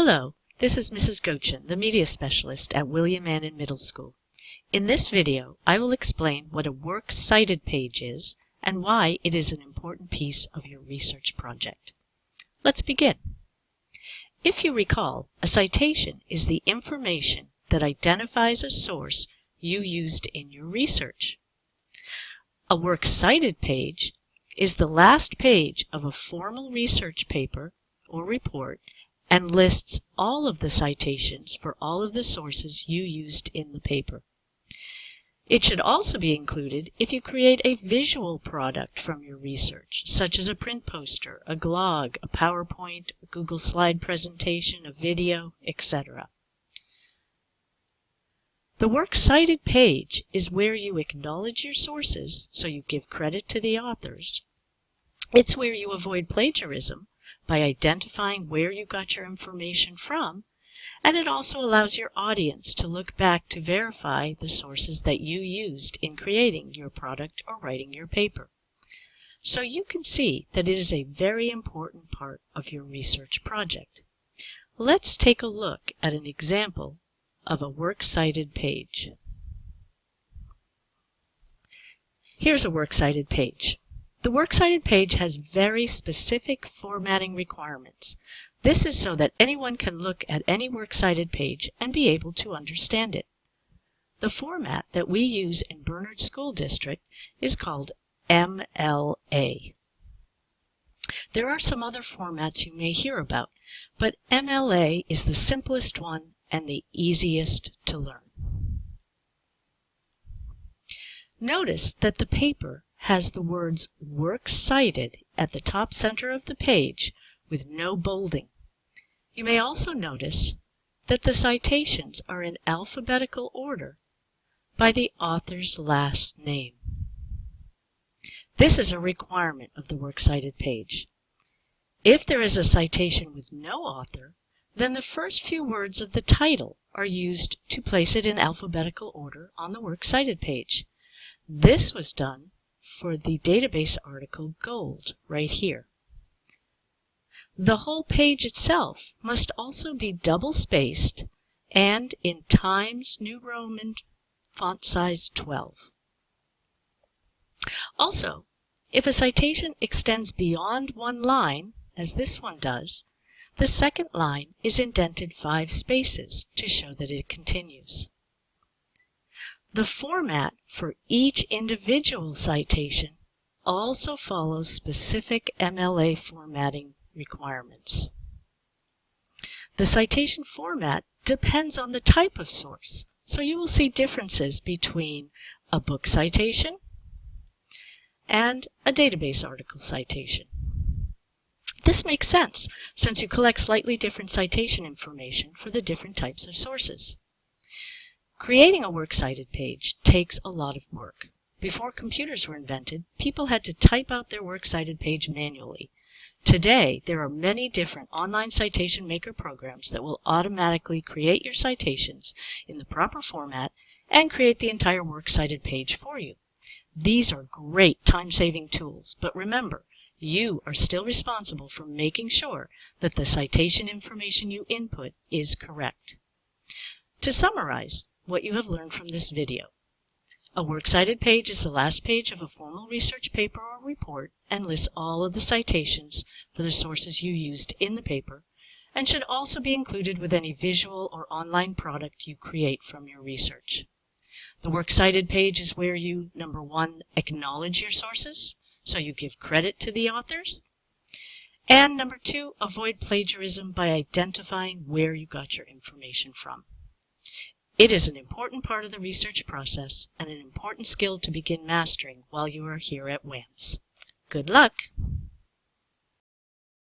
Hello, this is Mrs. Gochin, the Media Specialist at William Annan Middle School. In this video, I will explain what a Works Cited page is and why it is an important piece of your research project. Let's begin. If you recall, a citation is the information that identifies a source you used in your research. A Works Cited page is the last page of a formal research paper or report and lists all of the citations for all of the sources you used in the paper. It should also be included if you create a visual product from your research, such as a print poster, a blog, a PowerPoint, a Google slide presentation, a video, etc. The Works Cited page is where you acknowledge your sources, so you give credit to the authors. It's where you avoid plagiarism by identifying where you got your information from, and it also allows your audience to look back to verify the sources that you used in creating your product or writing your paper. So you can see that it is a very important part of your research project. Let's take a look at an example of a Works Cited page. Here's a Works Cited page. The Works Cited page has very specific formatting requirements. This is so that anyone can look at any Works Cited page and be able to understand it. The format that we use in Bernard School District is called MLA. There are some other formats you may hear about, but MLA is the simplest one and the easiest to learn. Notice that the paper has the words Works Cited at the top center of the page with no bolding. You may also notice that the citations are in alphabetical order by the author's last name. This is a requirement of the Works Cited page. If there is a citation with no author, then the first few words of the title are used to place it in alphabetical order on the Works Cited page. This was done for the database article Gold right here. The whole page itself must also be double-spaced and in Times New Roman font size 12. Also, if a citation extends beyond one line, as this one does, the second line is indented 5 spaces to show that it continues. The format for each individual citation also follows specific MLA formatting requirements. The citation format depends on the type of source, so you will see differences between a book citation and a database article citation. This makes sense since you collect slightly different citation information for the different types of sources. Creating a Works Cited page takes a lot of work. Before computers were invented, people had to type out their Works Cited page manually. Today, there are many different online citation maker programs that will automatically create your citations in the proper format and create the entire Works Cited page for you. These are great time-saving tools, but remember, you are still responsible for making sure that the citation information you input is correct. To summarize what you have learned from this video, a Works Cited page is the last page of a formal research paper or report and lists all of the citations for the sources you used in the paper and should also be included with any visual or online product you create from your research. The Works Cited page is where you, number 1, acknowledge your sources, so you give credit to the authors, and number 2, avoid plagiarism by identifying where you got your information from. It is an important part of the research process and an important skill to begin mastering while you are here at WAMS. Good luck!